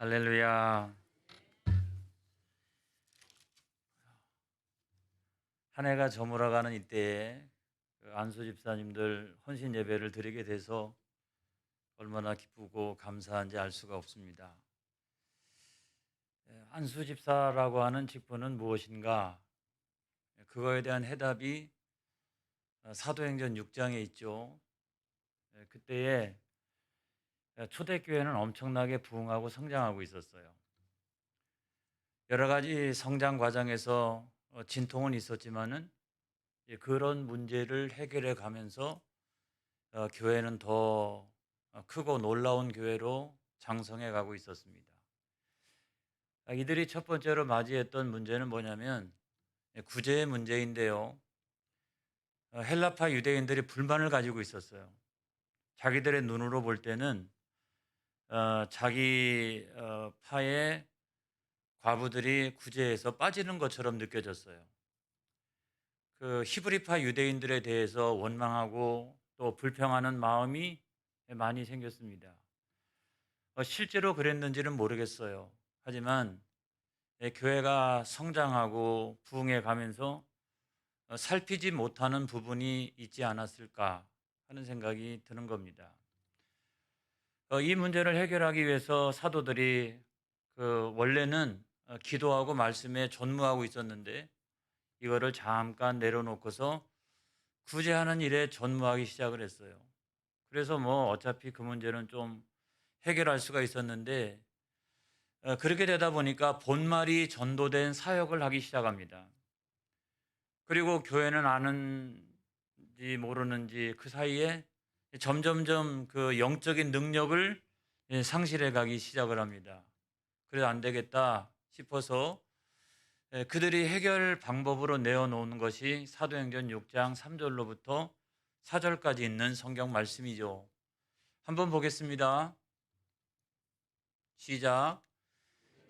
할렐루야. 한 해가 저물어가는 이때에 안수 집사님들 헌신 예배를 드리게 돼서 얼마나 기쁘고 감사한지 알 수가 없습니다. 안수 집사라고 하는 직분은 무엇인가? 그거에 대한 해답이 사도행전 6장에 있죠. 그때에 초대교회는 엄청나게 부흥하고 성장하고 있었어요. 여러 가지 성장 과정에서 진통은 있었지만은 그런 문제를 해결해 가면서 교회는 더 크고 놀라운 교회로 장성해 가고 있었습니다. 이들이 첫 번째로 맞이했던 문제는 뭐냐면 구제의 문제인데요. 헬라파 유대인들이 불만을 가지고 있었어요. 자기들의 눈으로 볼 때는 자기 파의 과부들이 구제에서 빠지는 것처럼 느껴졌어요. 그 히브리파 유대인들에 대해서 원망하고 또 불평하는 마음이 많이 생겼습니다. 실제로 그랬는지는 모르겠어요. 하지만 교회가 성장하고 부흥해 가면서 살피지 못하는 부분이 있지 않았을까 하는 생각이 드는 겁니다. 이 문제를 해결하기 위해서 사도들이 원래는 기도하고 말씀에 전무하고 있었는데 이거를 잠깐 내려놓고서 구제하는 일에 전무하기 시작을 했어요. 그래서 뭐 어차피 그 문제는 좀 해결할 수가 있었는데 그렇게 되다 보니까 본말이 전도된 사역을 하기 시작합니다. 그리고 교회는 아는지 모르는지 그 사이에 점점점 그 영적인 능력을 상실해 가기 시작을 합니다. 그래도 안 되겠다 싶어서 그들이 해결 방법으로 내어놓는 것이 사도행전 6장 3절로부터 4절까지 있는 성경 말씀이죠. 한번 보겠습니다. 시작.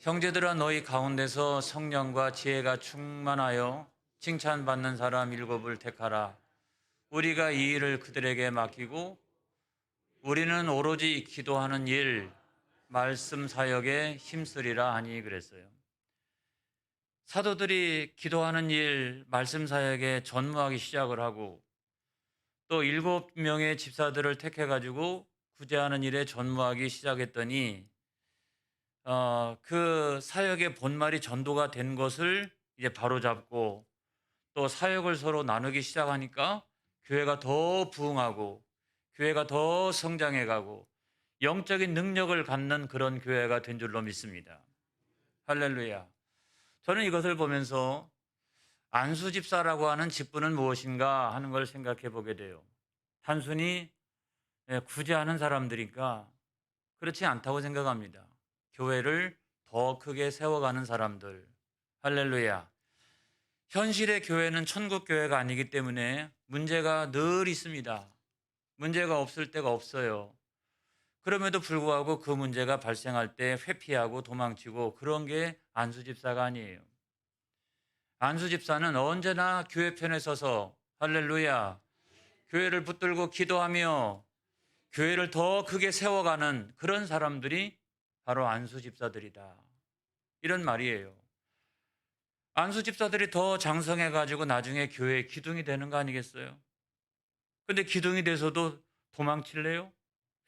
형제들아 너희 가운데서 성령과 지혜가 충만하여 칭찬받는 사람 7을 택하라. 우리가 이 일을 그들에게 맡기고 우리는 오로지 기도하는 일, 말씀 사역에 힘쓰리라 하니 그랬어요. 사도들이 기도하는 일, 말씀 사역에 전무하기 시작을 하고 또 7명의 집사들을 택해가지고 구제하는 일에 전무하기 시작했더니 그 사역의 본말이 전도가 된 것을 이제 바로잡고 또 사역을 서로 나누기 시작하니까 교회가 더 부흥하고 교회가 더 성장해 가고 영적인 능력을 갖는 그런 교회가 된 줄로 믿습니다. 할렐루야. 저는 이것을 보면서 안수 집사라고 하는 직분은 무엇인가 하는 걸 생각해 보게 돼요. 단순히 구제하는 사람들이니까 그렇지 않다고 생각합니다. 교회를 더 크게 세워가는 사람들. 할렐루야. 현실의 교회는 천국 교회가 아니기 때문에 문제가 늘 있습니다. 문제가 없을 때가 없어요. 그럼에도 불구하고 그 문제가 발생할 때 회피하고 도망치고 그런 게 안수 집사가 아니에요. 안수 집사는 언제나 교회 편에 서서 할렐루야. 교회를 붙들고 기도하며 교회를 더 크게 세워가는 그런 사람들이 바로 안수 집사들이다. 이런 말이에요. 안수 집사들이 더 장성해 가지고 나중에 교회의 기둥이 되는 거 아니겠어요? 근데 기둥이 돼서도 도망칠래요?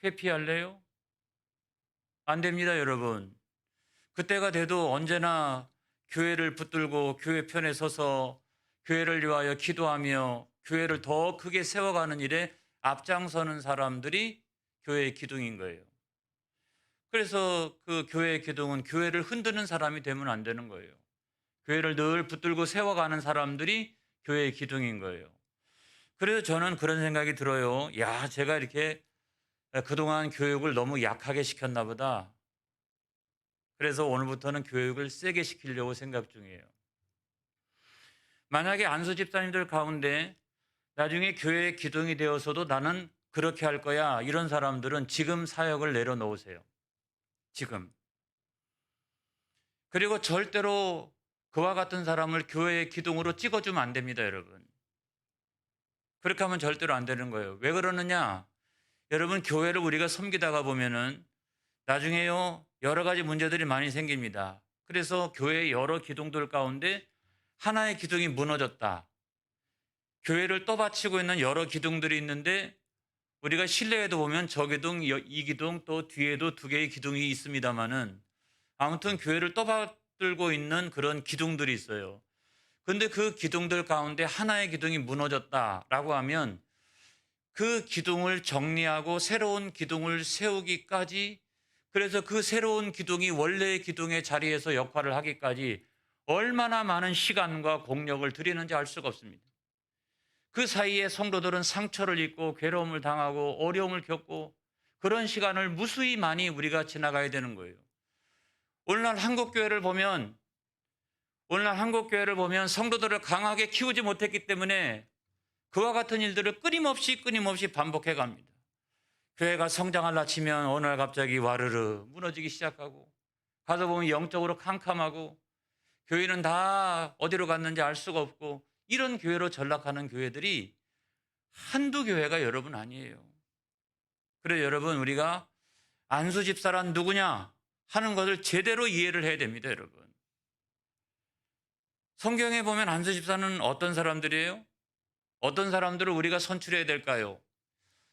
회피할래요? 안 됩니다, 여러분. 그때가 돼도 언제나 교회를 붙들고 교회 편에 서서 교회를 위하여 기도하며 교회를 더 크게 세워가는 일에 앞장서는 사람들이 교회의 기둥인 거예요. 그래서 그 교회의 기둥은 교회를 흔드는 사람이 되면 안 되는 거예요. 교회를 늘 붙들고 세워가는 사람들이 교회의 기둥인 거예요. 그래서 저는 그런 생각이 들어요. 야, 제가 이렇게 그동안 교육을 너무 약하게 시켰나 보다. 그래서 오늘부터는 교육을 세게 시키려고 생각 중이에요. 만약에 안수 집사님들 가운데 나중에 교회의 기둥이 되어서도 나는 그렇게 할 거야. 이런 사람들은 지금 사역을 내려놓으세요. 지금. 그리고 절대로 그와 같은 사람을 교회의 기둥으로 찍어주면 안 됩니다, 여러분. 그렇게 하면 절대로 안 되는 거예요. 왜 그러느냐? 여러분, 교회를 우리가 섬기다가 보면은 나중에요, 여러 가지 문제들이 많이 생깁니다. 그래서 교회의 여러 기둥들 가운데 하나의 기둥이 무너졌다. 교회를 떠받치고 있는 여러 기둥들이 있는데 우리가 실내에도 보면 저 기둥, 이 기둥, 또 뒤에도 두 개의 기둥이 있습니다만은 아무튼 교회를 떠받들고 있는 그런 기둥들이 있어요. 근데 그 기둥들 가운데 하나의 기둥이 무너졌다라고 하면 그 기둥을 정리하고 새로운 기둥을 세우기까지, 그래서 그 새로운 기둥이 원래의 기둥의 자리에서 역할을 하기까지 얼마나 많은 시간과 공력을 들이는지 알 수가 없습니다. 그 사이에 성도들은 상처를 입고 괴로움을 당하고 어려움을 겪고 그런 시간을 무수히 많이 우리가 지나가야 되는 거예요. 오늘날 한국 교회를 보면 성도들을 강하게 키우지 못했기 때문에 그와 같은 일들을 끊임없이 반복해 갑니다. 교회가 성장하려 치면 어느 날 갑자기 와르르 무너지기 시작하고, 가서 보면 영적으로 캄캄하고 교회는 다 어디로 갔는지 알 수가 없고, 이런 교회로 전락하는 교회들이 한두 교회가 여러분 아니에요. 그래서 여러분, 우리가 안수 집사란 누구냐 하는 것을 제대로 이해를 해야 됩니다, 여러분. 성경에 보면 안수 집사는 어떤 사람들이에요? 어떤 사람들을 우리가 선출해야 될까요?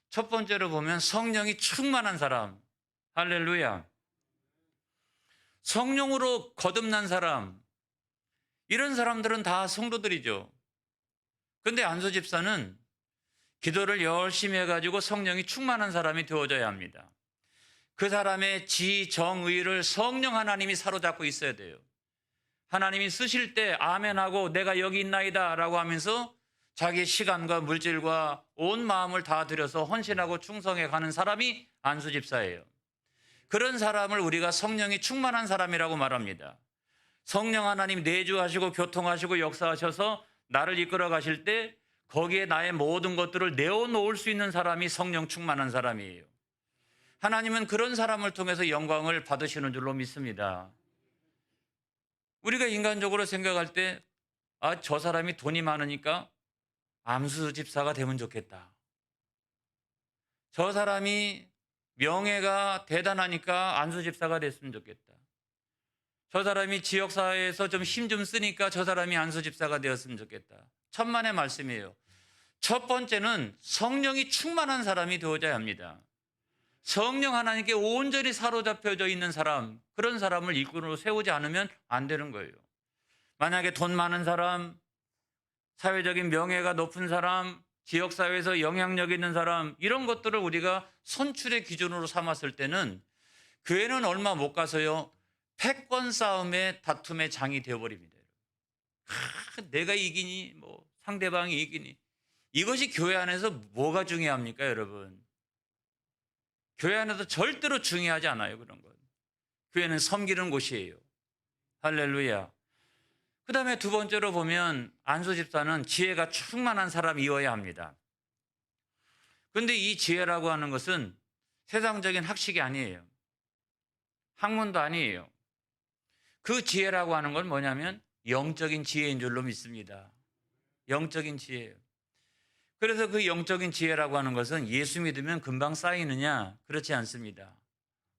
첫 번째로 보면 성령이 충만한 사람. 할렐루야. 성령으로 거듭난 사람. 이런 사람들은 다 성도들이죠. 근데 안수 집사는 기도를 열심히 해가지고 성령이 충만한 사람이 되어져야 합니다. 그 사람의 지정의를 성령 하나님이 사로잡고 있어야 돼요. 하나님이 쓰실 때 아멘하고 내가 여기 있나이다 라고 하면서 자기 시간과 물질과 온 마음을 다 들여서 헌신하고 충성해 가는 사람이 안수 집사예요. 그런 사람을 우리가 성령이 충만한 사람이라고 말합니다. 성령 하나님 내주하시고 교통하시고 역사하셔서 나를 이끌어 가실 때 거기에 나의 모든 것들을 내어놓을 수 있는 사람이 성령 충만한 사람이에요. 하나님은 그런 사람을 통해서 영광을 받으시는 줄로 믿습니다. 우리가 인간적으로 생각할 때, 저 사람이 돈이 많으니까 안수 집사가 되면 좋겠다. 저 사람이 명예가 대단하니까 안수 집사가 됐으면 좋겠다. 저 사람이 지역사회에서 좀 힘 좀 쓰니까 저 사람이 안수 집사가 되었으면 좋겠다. 천만의 말씀이에요. 첫 번째는 성령이 충만한 사람이 되어져야 합니다. 성령 하나님께 온전히 사로잡혀져 있는 사람, 그런 사람을 일꾼으로 세우지 않으면 안 되는 거예요. 만약에 돈 많은 사람, 사회적인 명예가 높은 사람, 지역사회에서 영향력 있는 사람, 이런 것들을 우리가 선출의 기준으로 삼았을 때는 교회는 얼마 못 가서요, 패권 싸움의 다툼의 장이 되어버립니다. 내가 이기니 뭐 상대방이 이기니, 이것이 교회 안에서 뭐가 중요합니까, 여러분? 교회 안에서 절대로 중요하지 않아요, 그런 건. 교회는 섬기는 곳이에요. 할렐루야. 그 다음에 두 번째로 보면 안수 집사는 지혜가 충만한 사람이어야 합니다. 그런데 이 지혜라고 하는 것은 세상적인 학식이 아니에요. 학문도 아니에요. 그 지혜라고 하는 건 뭐냐면 영적인 지혜인 줄로 믿습니다. 영적인 지혜예요. 그래서 그 영적인 지혜라고 하는 것은 예수 믿으면 금방 쌓이느냐? 그렇지 않습니다.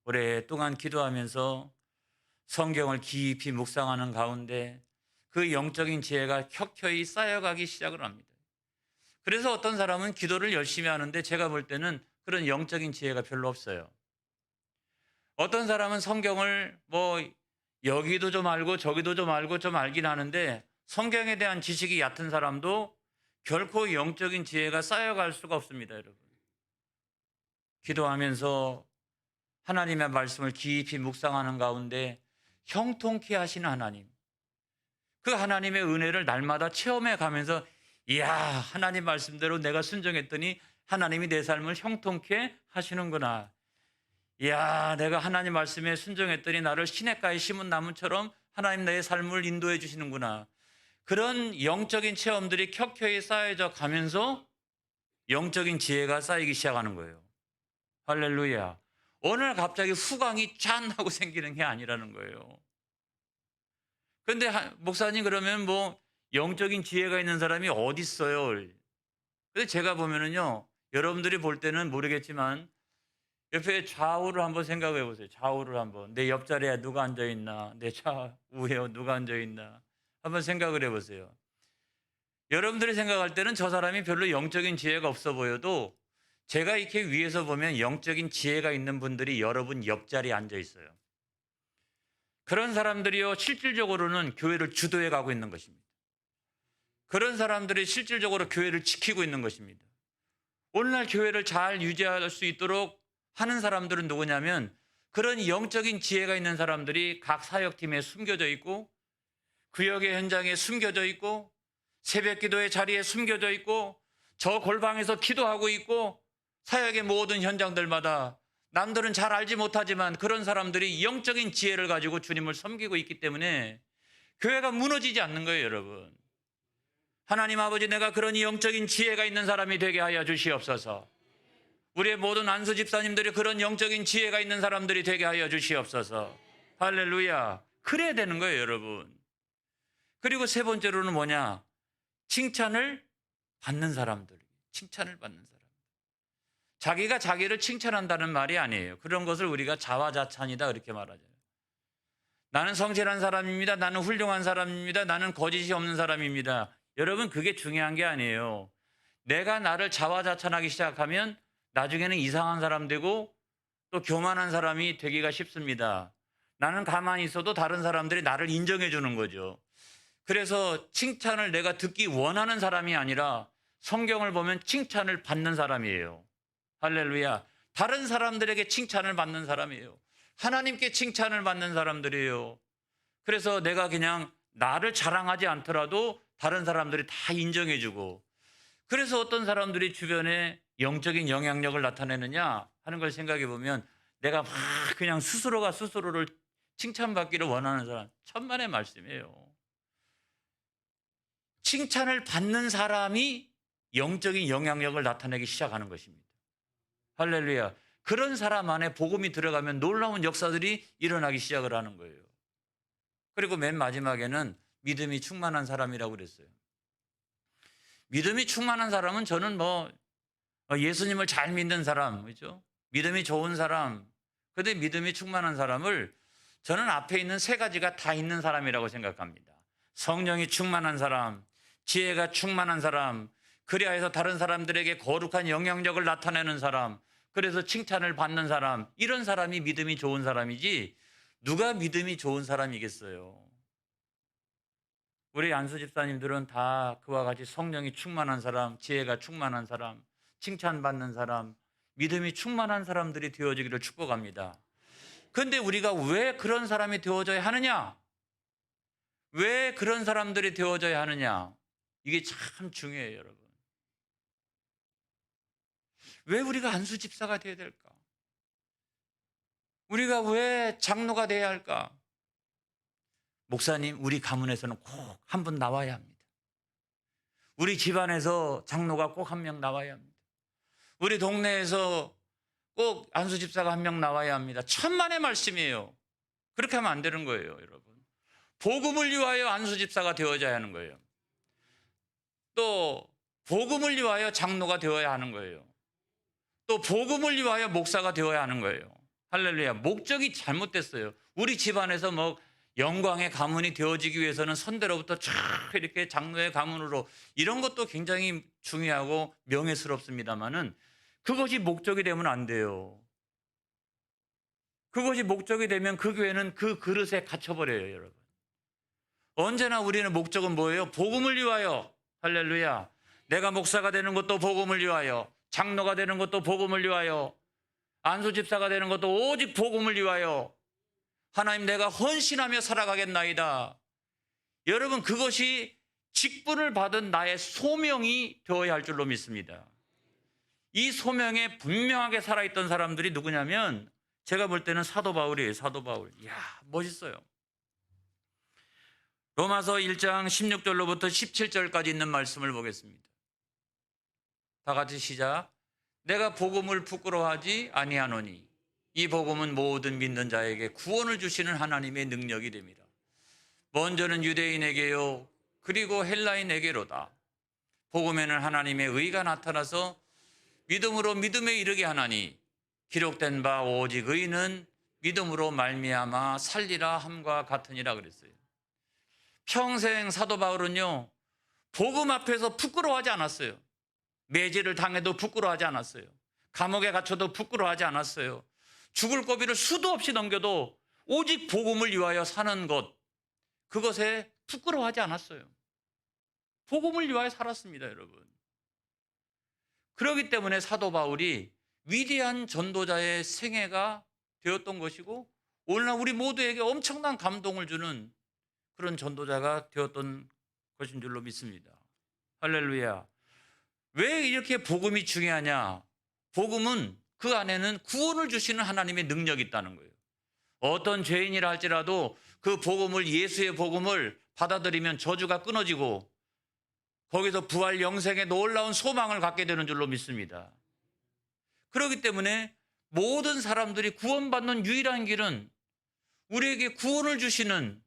오랫동안 기도하면서 성경을 깊이 묵상하는 가운데 그 영적인 지혜가 켜켜이 쌓여가기 시작을 합니다. 그래서 어떤 사람은 기도를 열심히 하는데 제가 볼 때는 그런 영적인 지혜가 별로 없어요. 어떤 사람은 성경을 여기도 좀 알고 저기도 좀 알고 좀 알긴 하는데 성경에 대한 지식이 얕은 사람도 결코 영적인 지혜가 쌓여갈 수가 없습니다, 여러분. 기도하면서 하나님의 말씀을 깊이 묵상하는 가운데 형통케 하시는 하나님, 그 하나님의 은혜를 날마다 체험해 가면서 이야, 하나님 말씀대로 내가 순종했더니 하나님이 내 삶을 형통케 하시는구나. 이야, 내가 하나님 말씀에 순종했더니 나를 시냇가에 심은 나무처럼 하나님 내 삶을 인도해 주시는구나. 그런 영적인 체험들이 켜켜이 쌓여져 가면서 영적인 지혜가 쌓이기 시작하는 거예요. 할렐루야. 오늘 갑자기 후광이 짠 하고 생기는 게 아니라는 거예요. 그런데 목사님, 그러면 영적인 지혜가 있는 사람이 어디 있어요? 근데 제가 보면은요, 여러분들이 볼 때는 모르겠지만 옆에 좌우를 한번 생각해 보세요. 좌우를 한번. 내 옆자리에 누가 앉아 있나? 내 좌우에 누가 앉아 있나? 한번 생각을 해 보세요. 여러분들이 생각할 때는 저 사람이 별로 영적인 지혜가 없어 보여도 제가 이렇게 위에서 보면 영적인 지혜가 있는 분들이 여러분 옆자리에 앉아 있어요. 그런 사람들이요, 실질적으로는 교회를 주도해 가고 있는 것입니다. 그런 사람들이 실질적으로 교회를 지키고 있는 것입니다. 오늘날 교회를 잘 유지할 수 있도록 하는 사람들은 누구냐면 그런 영적인 지혜가 있는 사람들이 각 사역팀에 숨겨져 있고 구역의 현장에 숨겨져 있고 새벽 기도의 자리에 숨겨져 있고 저 골방에서 기도하고 있고 사역의 모든 현장들마다 남들은 잘 알지 못하지만 그런 사람들이 영적인 지혜를 가지고 주님을 섬기고 있기 때문에 교회가 무너지지 않는 거예요, 여러분. 하나님 아버지, 내가 그런 영적인 지혜가 있는 사람이 되게 하여 주시옵소서. 우리의 모든 안수 집사님들이 그런 영적인 지혜가 있는 사람들이 되게 하여 주시옵소서. 할렐루야. 그래야 되는 거예요, 여러분. 그리고 세 번째로는 뭐냐? 칭찬을 받는 사람들. 칭찬을 받는 사람. 자기가 자기를 칭찬한다는 말이 아니에요. 그런 것을 우리가 자화자찬이다 그렇게 말하죠. 나는 성실한 사람입니다. 나는 훌륭한 사람입니다. 나는 거짓이 없는 사람입니다. 여러분, 그게 중요한 게 아니에요. 내가 나를 자화자찬하기 시작하면 나중에는 이상한 사람 되고 또 교만한 사람이 되기가 쉽습니다. 나는 가만히 있어도 다른 사람들이 나를 인정해 주는 거죠. 그래서 칭찬을 내가 듣기 원하는 사람이 아니라 성경을 보면 칭찬을 받는 사람이에요. 할렐루야. 다른 사람들에게 칭찬을 받는 사람이에요. 하나님께 칭찬을 받는 사람들이에요. 그래서 내가 그냥 나를 자랑하지 않더라도 다른 사람들이 다 인정해 주고, 그래서 어떤 사람들이 주변에 영적인 영향력을 나타내느냐 하는 걸 생각해 보면 내가 막 그냥 스스로가 스스로를 칭찬받기를 원하는 사람, 천만의 말씀이에요. 칭찬을 받는 사람이 영적인 영향력을 나타내기 시작하는 것입니다. 할렐루야. 그런 사람 안에 복음이 들어가면 놀라운 역사들이 일어나기 시작을 하는 거예요. 그리고 맨 마지막에는 믿음이 충만한 사람이라고 그랬어요. 믿음이 충만한 사람은 저는 예수님을 잘 믿는 사람, 그렇죠? 믿음이 좋은 사람, 근데 믿음이 충만한 사람을 저는 앞에 있는 세 가지가 다 있는 사람이라고 생각합니다. 성령이 충만한 사람, 지혜가 충만한 사람, 그리하여서 다른 사람들에게 거룩한 영향력을 나타내는 사람, 그래서 칭찬을 받는 사람, 이런 사람이 믿음이 좋은 사람이지 누가 믿음이 좋은 사람이겠어요? 우리 안수 집사님들은 다 그와 같이 성령이 충만한 사람, 지혜가 충만한 사람, 칭찬받는 사람, 믿음이 충만한 사람들이 되어지기를 축복합니다. 그런데 우리가 왜 그런 사람이 되어져야 하느냐? 왜 그런 사람들이 되어져야 하느냐? 이게 참 중요해요, 여러분. 왜 우리가 안수 집사가 되어야 될까? 우리가 왜 장로가 되어야 할까? 목사님, 우리 가문에서는 꼭 한 분 나와야 합니다. 우리 집안에서 장로가 꼭 한 명 나와야 합니다. 우리 동네에서 꼭 안수 집사가 한 명 나와야 합니다. 천만의 말씀이에요. 그렇게 하면 안 되는 거예요, 여러분. 복음을 위하여 안수 집사가 되어져야 하는 거예요. 또 복음을 위하여 장로가 되어야 하는 거예요. 또 복음을 위하여 목사가 되어야 하는 거예요. 할렐루야. 목적이 잘못됐어요. 우리 집안에서 영광의 가문이 되어지기 위해서는 선대로부터 쫙 이렇게 장로의 가문으로, 이런 것도 굉장히 중요하고 명예스럽습니다만은 그것이 목적이 되면 안 돼요. 그것이 목적이 되면 그 교회는 그 그릇에 갇혀버려요, 여러분. 언제나 우리는 목적은 뭐예요? 복음을 위하여. 할렐루야. 내가 목사가 되는 것도 복음을 위하여, 장로가 되는 것도 복음을 위하여, 안수집사가 되는 것도 오직 복음을 위하여. 하나님, 내가 헌신하며 살아가겠나이다. 여러분, 그것이 직분을 받은 나의 소명이 되어야 할 줄로 믿습니다. 이 소명에 분명하게 살아있던 사람들이 누구냐면 제가 볼 때는 사도 바울이에요. 사도 바울. 이야, 멋있어요. 로마서 1장 16절로부터 17절까지 있는 말씀을 보겠습니다. 다 같이 시작. 내가 복음을 부끄러워하지 아니하노니 이 복음은 모든 믿는 자에게 구원을 주시는 하나님의 능력이 됩니다. 먼저는 유대인에게요, 그리고 헬라인에게로다. 복음에는 하나님의 의가 나타나서 믿음으로 믿음에 이르게 하나니 기록된 바 오직 의인은 믿음으로 말미암아 살리라 함과 같으니라 그랬어요. 평생 사도 바울은요, 복음 앞에서 부끄러워하지 않았어요. 매질을 당해도 부끄러워하지 않았어요. 감옥에 갇혀도 부끄러워하지 않았어요. 죽을 고비를 수도 없이 넘겨도 오직 복음을 위하여 사는 것, 그것에 부끄러워하지 않았어요. 복음을 위하여 살았습니다, 여러분. 그렇기 때문에 사도 바울이 위대한 전도자의 생애가 되었던 것이고, 오늘날 우리 모두에게 엄청난 감동을 주는 그런 전도자가 되었던 것인 줄로 믿습니다. 할렐루야. 왜 이렇게 복음이 중요하냐? 복음은 그 안에는 구원을 주시는 하나님의 능력이 있다는 거예요. 어떤 죄인이라 할지라도 그 복음을, 예수의 복음을 받아들이면 저주가 끊어지고 거기서 부활 영생의 놀라운 소망을 갖게 되는 줄로 믿습니다. 그렇기 때문에 모든 사람들이 구원받는 유일한 길은 우리에게 구원을 주시는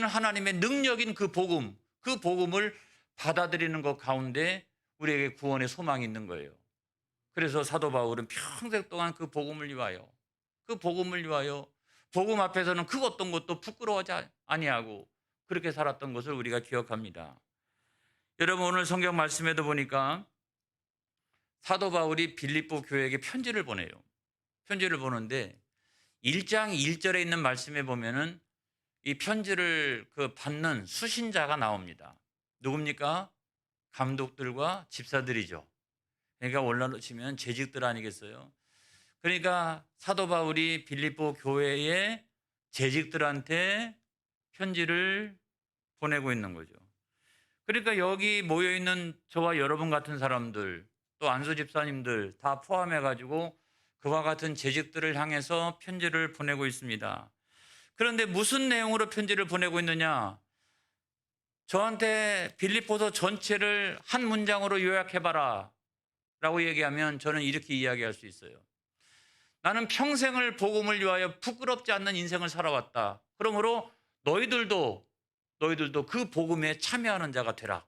하나님의 능력인 그 복음을 받아들이는 것 가운데 우리에게 구원의 소망이 있는 거예요. 그래서 사도 바울은 평생 동안 그 복음을 위하여 복음 앞에서는 그 어떤 것도 부끄러워하지 아니하고 그렇게 살았던 것을 우리가 기억합니다. 여러분, 오늘 성경 말씀에도 보니까 사도 바울이 빌립보 교회에게 편지를 보내요. 편지를 보는데 1장 1절에 있는 말씀에 보면은 이 편지를 받는 수신자가 나옵니다. 누굽니까? 감독들과 집사들이죠. 그러니까 원래로 치면 재직들 아니겠어요? 그러니까 사도 바울이 빌립보 교회의 재직들한테 편지를 보내고 있는 거죠. 그러니까 여기 모여있는 저와 여러분 같은 사람들, 또 안수 집사님들 다 포함해가지고 그와 같은 재직들을 향해서 편지를 보내고 있습니다. 그런데 무슨 내용으로 편지를 보내고 있느냐? 저한테 빌립보서 전체를 한 문장으로 요약해봐라 라고 얘기하면 저는 이렇게 이야기할 수 있어요. 나는 평생을 복음을 위하여 부끄럽지 않는 인생을 살아왔다. 그러므로 너희들도 그 복음에 참여하는 자가 되라.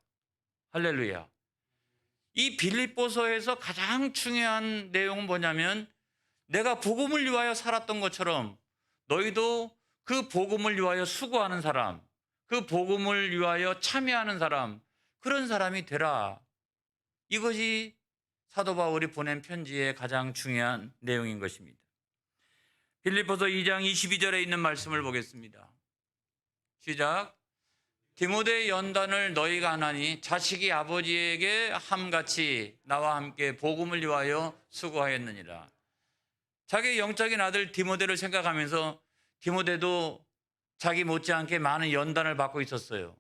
할렐루야. 이 빌립보서에서 가장 중요한 내용은 뭐냐면 내가 복음을 위하여 살았던 것처럼 너희도 그 복음을 위하여 수고하는 사람, 그 복음을 위하여 참여하는 사람, 그런 사람이 되라. 이것이 사도 바울이 보낸 편지의 가장 중요한 내용인 것입니다. 빌립보서 2장 22절에 있는 말씀을 보겠습니다. 시작. 디모데의 연단을 너희가 하나니 자식이 아버지에게 함같이 나와 함께 복음을 위하여 수고하였느니라. 자기의 영적인 아들 디모데를 생각하면서 디모데도 자기 못지않게 많은 연단을 받고 있었어요.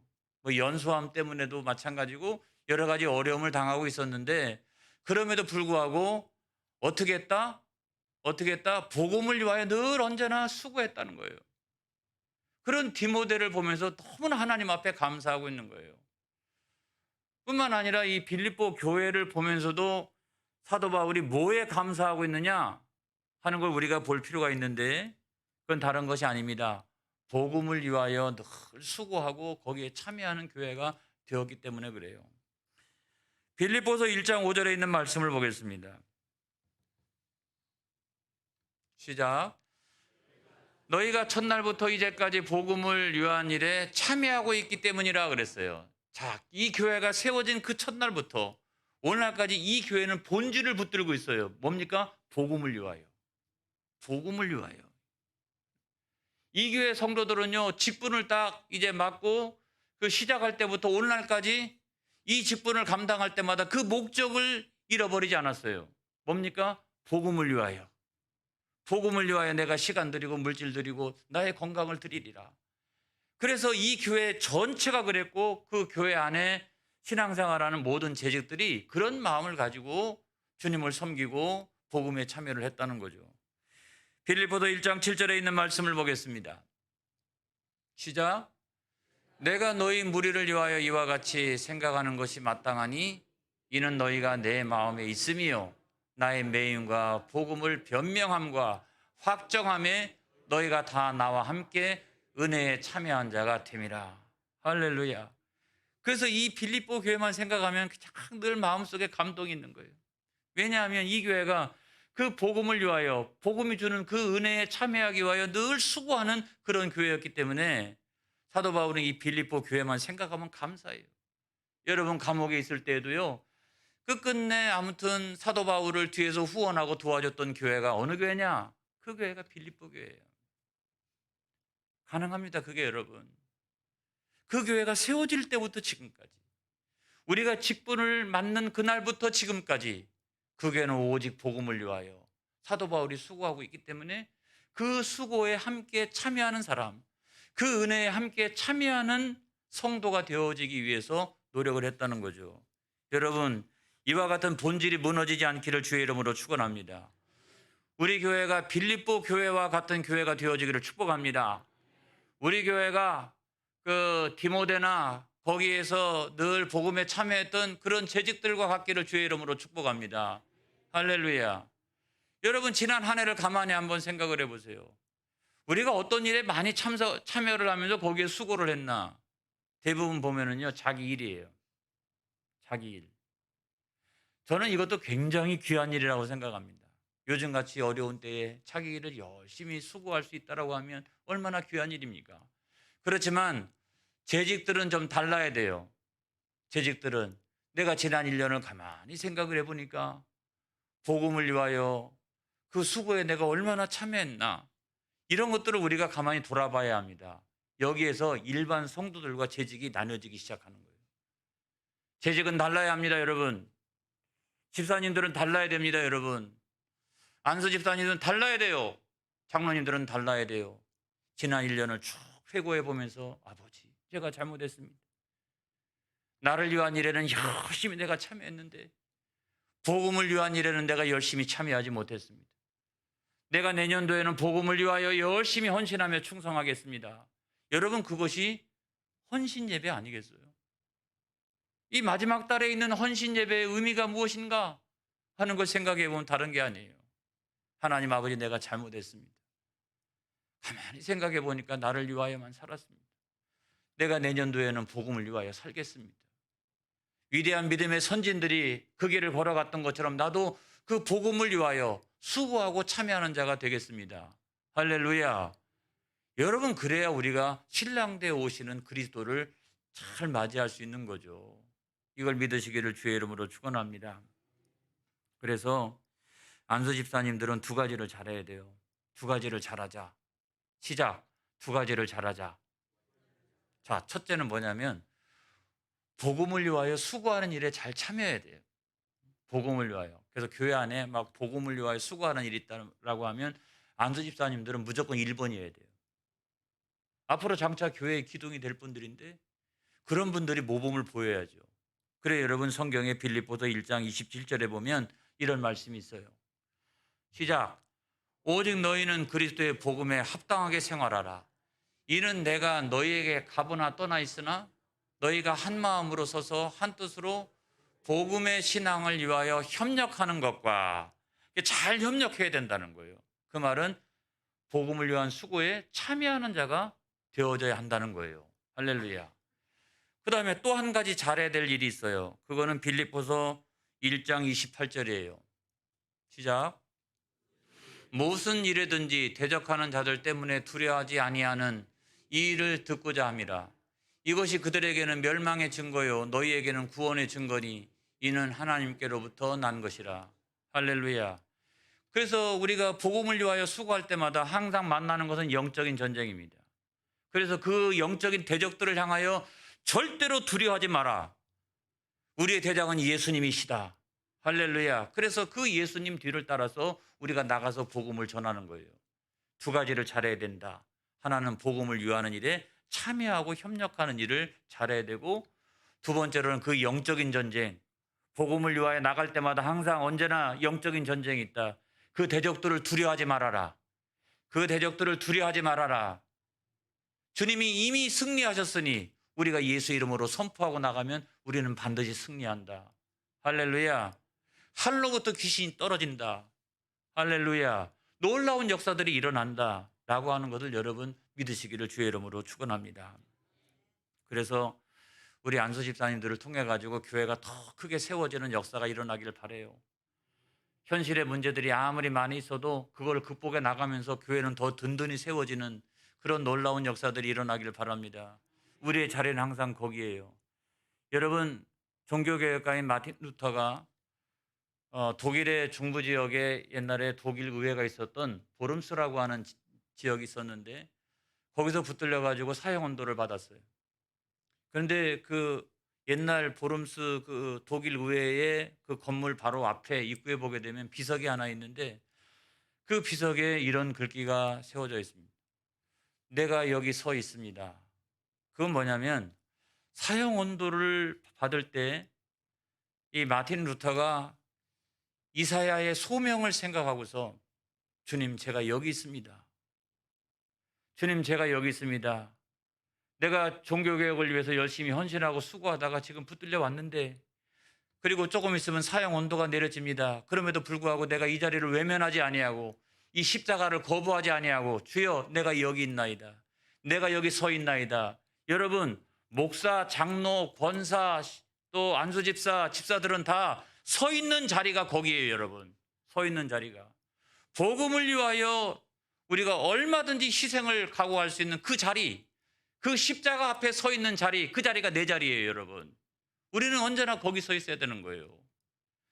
연소함 때문에도 마찬가지고 여러 가지 어려움을 당하고 있었는데 그럼에도 불구하고 어떻게 했다? 복음을 위하여 늘 언제나 수고했다는 거예요. 그런 디모데를 보면서 너무나 하나님 앞에 감사하고 있는 거예요. 뿐만 아니라 이 빌립보 교회를 보면서도 사도 바울이 뭐에 감사하고 있느냐 하는 걸 우리가 볼 필요가 있는데 그건 다른 것이 아닙니다. 복음을 위하여 늘 수고하고 거기에 참여하는 교회가 되었기 때문에 그래요. 빌립보서 1장 5절에 있는 말씀을 보겠습니다. 시작. 너희가 첫날부터 이제까지 복음을 위한 일에 참여하고 있기 때문이라 그랬어요. 자, 이 교회가 세워진 그 첫날부터 오늘날까지 이 교회는 본질을 붙들고 있어요. 뭡니까? 복음을 위하여. 복음을 위하여. 이 교회 성도들은요, 직분을 딱 이제 맡고 그 시작할 때부터 오늘날까지 이 직분을 감당할 때마다 그 목적을 잃어버리지 않았어요. 뭡니까? 복음을 위하여. 복음을 위하여 내가 시간 드리고 물질 드리고 나의 건강을 드리리라. 그래서 이 교회 전체가 그랬고 그 교회 안에 신앙생활하는 모든 재직들이 그런 마음을 가지고 주님을 섬기고 복음에 참여를 했다는 거죠. 빌립보서 1장 7절에 있는 말씀을 보겠습니다. 시작. 내가 너희 무리를 위하여 이와 같이 생각하는 것이 마땅하니 이는 너희가 내 마음에 있음이요 나의 매임과 복음을 변명함과 확정함에 너희가 다 나와 함께 은혜에 참여한 자가 됨이라. 할렐루야. 그래서 이 빌립보 교회만 생각하면 그냥 늘 마음속에 감동이 있는 거예요. 왜냐하면 이 교회가 그 복음을 위하여, 복음이 주는 그 은혜에 참여하기 위하여 늘 수고하는 그런 교회였기 때문에 사도 바울은 이 빌립보 교회만 생각하면 감사해요. 여러분 감옥에 있을 때에도요, 끝끝내 아무튼 사도 바울을 뒤에서 후원하고 도와줬던 교회가 어느 교회냐? 그 교회가 빌립보 교회예요. 가능합니다, 그게 여러분. 그 교회가 세워질 때부터 지금까지, 우리가 직분을 맡는 그날부터 지금까지 그 교회는 오직 복음을 위하여 사도 바울이 수고하고 있기 때문에 그 수고에 함께 참여하는 사람, 그 은혜에 함께 참여하는 성도가 되어지기 위해서 노력을 했다는 거죠. 여러분, 이와 같은 본질이 무너지지 않기를 주의 이름으로 축원합니다. 우리 교회가 빌립보 교회와 같은 교회가 되어지기를 축복합니다. 우리 교회가 그 디모데나 거기에서 늘 복음에 참여했던 그런 재직들과 같기를 주의 이름으로 축복합니다. 할렐루야. 여러분, 지난 한 해를 가만히 한번 생각을 해보세요. 우리가 어떤 일에 많이 참여를 하면서 거기에 수고를 했나? 대부분 보면은요, 자기 일이에요. 자기 일. 저는 이것도 굉장히 귀한 일이라고 생각합니다. 요즘같이 어려운 때에 자기 일을 열심히 수고할 수 있다고 하면 얼마나 귀한 일입니까? 그렇지만 재직들은 좀 달라야 돼요. 재직들은 내가 지난 1년을 가만히 생각을 해보니까 복음을 위하여 그 수고에 내가 얼마나 참여했나, 이런 것들을 우리가 가만히 돌아봐야 합니다. 여기에서 일반 성도들과 재직이 나눠지기 시작하는 거예요. 재직은 달라야 합니다, 여러분. 집사님들은 달라야 됩니다, 여러분. 안수 집사님들은 달라야 돼요. 장로님들은 달라야 돼요. 지난 1년을 쭉 회고해 보면서 아버지, 제가 잘못했습니다. 나를 위한 일에는 열심히 내가 참여했는데 복음을 위한 일에는 내가 열심히 참여하지 못했습니다. 내가 내년도에는 복음을 위하여 열심히 헌신하며 충성하겠습니다. 여러분, 그것이 헌신 예배 아니겠어요? 이 마지막 달에 있는 헌신 예배의 의미가 무엇인가 하는 걸 생각해 보면 다른 게 아니에요. 하나님 아버지, 내가 잘못했습니다. 가만히 생각해 보니까 나를 위하여만 살았습니다. 내가 내년도에는 복음을 위하여 살겠습니다. 위대한 믿음의 선진들이 그 길을 걸어갔던 것처럼 나도 그 복음을 위하여 수고하고 참여하는 자가 되겠습니다. 할렐루야. 여러분, 그래야 우리가 신랑대에 오시는 그리스도를 잘 맞이할 수 있는 거죠. 이걸 믿으시기를 주의 이름으로 축원합니다. 그래서 안수 집사님들은 두 가지를 잘해야 돼요. 두 가지를 잘하자. 시작. 두 가지를 잘하자. 자, 첫째는 뭐냐면 복음을 위하여 수고하는 일에 잘 참여해야 돼요. 복음을 위하여. 그래서 교회 안에 막 복음을 위하여 수고하는 일이 있다고 하면 안수 집사님들은 무조건 1번이어야 돼요. 앞으로 장차 교회의 기둥이 될 분들인데 그런 분들이 모범을 보여야죠. 그래, 여러분, 성경에 빌립보서 1장 27절에 보면 이런 말씀이 있어요. 시작. 오직 너희는 그리스도의 복음에 합당하게 생활하라. 이는 내가 너희에게 가보나 떠나 있으나 너희가 한 마음으로 서서 한 뜻으로 복음의 신앙을 위하여 협력하는 것과 잘 협력해야 된다는 거예요. 그 말은 복음을 위한 수고에 참여하는 자가 되어져야 한다는 거예요. 할렐루야. 그 다음에 또 한 가지 잘해야 될 일이 있어요. 그거는 빌립보서 1장 28절이에요. 시작. 무슨 일에든지 대적하는 자들 때문에 두려워하지 아니하는 이 일을 듣고자 함이라. 이것이 그들에게는 멸망의 증거요 너희에게는 구원의 증거니 이는 하나님께로부터 난 것이라. 할렐루야. 그래서 우리가 복음을 위하여 수고할 때마다 항상 만나는 것은 영적인 전쟁입니다. 그래서 그 영적인 대적들을 향하여 절대로 두려워하지 마라. 우리의 대장은 예수님이시다. 할렐루야. 그래서 그 예수님 뒤를 따라서 우리가 나가서 복음을 전하는 거예요. 두 가지를 잘해야 된다. 하나는 복음을 위하는 일에 참여하고 협력하는 일을 잘해야 되고, 두 번째로는 그 영적인 전쟁, 복음을 위하여 나갈 때마다 항상 언제나 영적인 전쟁이 있다. 그 대적들을 두려워하지 말아라. 그 대적들을 두려워하지 말아라. 주님이 이미 승리하셨으니 우리가 예수 이름으로 선포하고 나가면 우리는 반드시 승리한다. 할렐루야. 하늘로부터 귀신이 떨어진다. 할렐루야. 놀라운 역사들이 일어난다 라고 하는 것을 여러분 믿으시기를 주의 이름으로 축원합니다. 그래서 우리 안수 집사님들을 통해 가지고 교회가 더 크게 세워지는 역사가 일어나기를 바라요. 현실의 문제들이 아무리 많이 있어도 그걸 극복해 나가면서 교회는 더 든든히 세워지는 그런 놀라운 역사들이 일어나길 바랍니다. 우리의 자리는 항상 거기에요. 여러분, 종교개혁가인 마틴 루터가 독일의 중부 지역에 옛날에 독일 의회가 있었던 보름스라고 하는 지역이 있었는데 거기서 붙들려 가지고 사형 언도를 받았어요. 그런데 그 옛날 보름스 그 독일 의회의 그 건물 바로 앞에 입구에 보게 되면 비석이 하나 있는데 그 비석에 이런 글귀가 세워져 있습니다. 내가 여기 서 있습니다. 그건 뭐냐면 사형 언도를 받을 때 이 마틴 루터가 이사야의 소명을 생각하고서 주님 제가 여기 있습니다. 주님 제가 여기 있습니다. 내가 종교개혁을 위해서 열심히 헌신하고 수고하다가 지금 붙들려 왔는데 그리고 조금 있으면 사형 언도가 내려집니다. 그럼에도 불구하고 내가 이 자리를 외면하지 아니하고 이 십자가를 거부하지 아니하고 주여 내가 여기 있나이다. 내가 여기 서 있나이다. 여러분 목사, 장로, 권사 또 안수집사, 집사들은 다 서 있는 자리가 거기에요. 여러분 서 있는 자리가 복음을 위하여 우리가 얼마든지 희생을 각오할 수 있는 그 자리, 그 십자가 앞에 서 있는 자리, 그 자리가 내 자리예요. 여러분 우리는 언제나 거기 서 있어야 되는 거예요.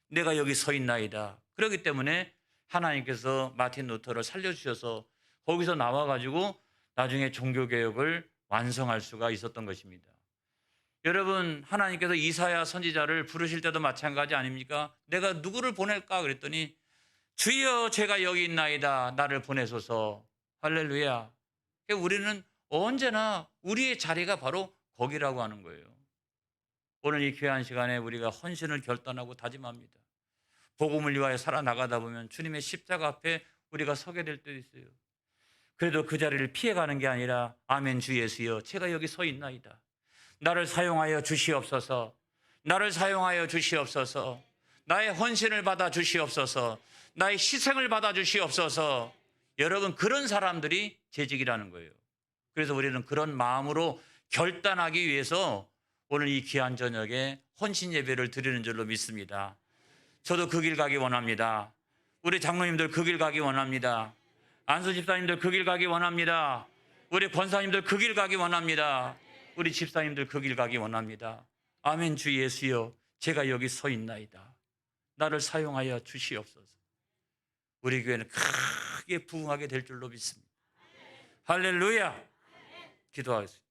내가 여기 서 있나이다. 그렇기 때문에 하나님께서 마틴 루터를 살려주셔서 거기서 나와가지고 나중에 종교개혁을 완성할 수가 있었던 것입니다. 여러분 하나님께서 이사야 선지자를 부르실 때도 마찬가지 아닙니까? 내가 누구를 보낼까 그랬더니 주여 제가 여기 있나이다. 나를 보내소서. 할렐루야. 우리는 언제나 우리의 자리가 바로 거기라고 하는 거예요. 오늘 이 귀한 시간에 우리가 헌신을 결단하고 다짐합니다. 복음을 위하여 살아나가다 보면 주님의 십자가 앞에 우리가 서게 될 때도 있어요. 그래도 그 자리를 피해가는 게 아니라 아멘 주 예수여 제가 여기 서 있나이다. 나를 사용하여 주시옵소서. 나를 사용하여 주시옵소서. 나의 헌신을 받아 주시옵소서. 나의 희생을 받아 주시옵소서. 여러분 그런 사람들이 재직이라는 거예요. 그래서 우리는 그런 마음으로 결단하기 위해서 오늘 이 귀한 저녁에 헌신 예배를 드리는 줄로 믿습니다. 저도 그 길 가기 원합니다. 우리 장로님들 그 길 가기 원합니다. 안수 집사님들 그 길 가기 원합니다. 우리 권사님들 그 길 가기 원합니다. 우리 집사님들 그 길 가기 원합니다. 아멘 주 예수여 제가 여기 서 있나이다. 나를 사용하여 주시옵소서. 우리 교회는 크게 부흥하게 될 줄로 믿습니다. 할렐루야. 기도하겠습니다.